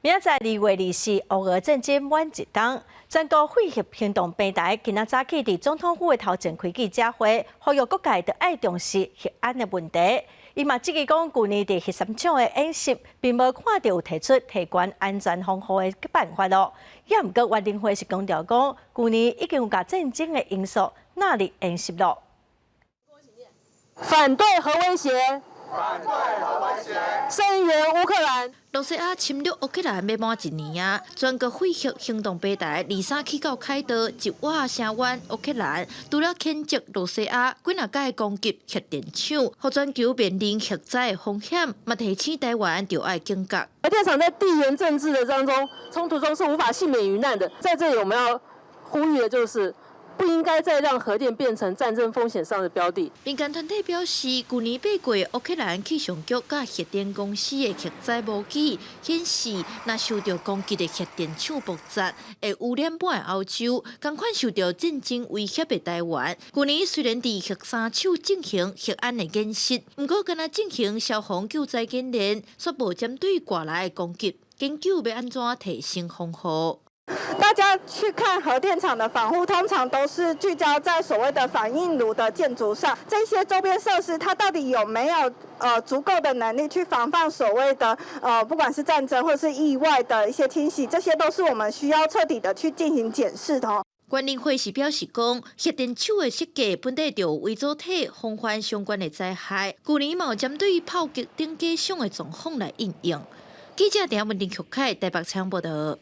明仔载2月24，乌俄战争满一冬，全国废核行动平台今仔早起伫总统府的头前开记者会，呼吁各界要爱重视核安的问题。伊嘛质疑讲，去年伫核三厂的演习，并无看到有提出提悬安全防护的办法咯。也毋过，岳林辉是强调讲，去年已经有甲战争的因素纳入演习咯。反对核威胁。 声援乌克兰。罗西亚侵略乌克兰要满1年啊！全国废核行动平台23起到开刀，一话声援乌克兰，除了谴责罗西亚几若届攻击核电厂，互全球面临核灾的风险，嘛提醒台湾就要警觉。核电厂在地缘政治的冲突中是无法幸免于难的，在这里我们要呼吁的就是。 不应该再让核电变成战争风险上的标的。民间团体表示，去年8月乌克兰气象局甲核电公司的核灾模拟显示，若受到攻击的核电厂爆炸，会污染半个欧洲，同款受到战争威胁的台湾。去年虽然伫核三厂进行核安的演习，不过敢若进行消防救灾演练，却无针对外来的攻击。研究要安怎提升防护？ 大家去看核电厂的防护，通常都是聚焦在所谓的反应炉的建筑上。这些周边设施，它到底有没有足够的能力去防范所谓的不管是战争或是意外的一些侵袭？这些都是我们需要彻底的去进行检视的。关林会是表示讲，核电厂的设计本地就有微组体防范相关的灾害，去年嘛有针对炮击顶架上的状况来应用。记者陈文林、曲凯台北采访报道。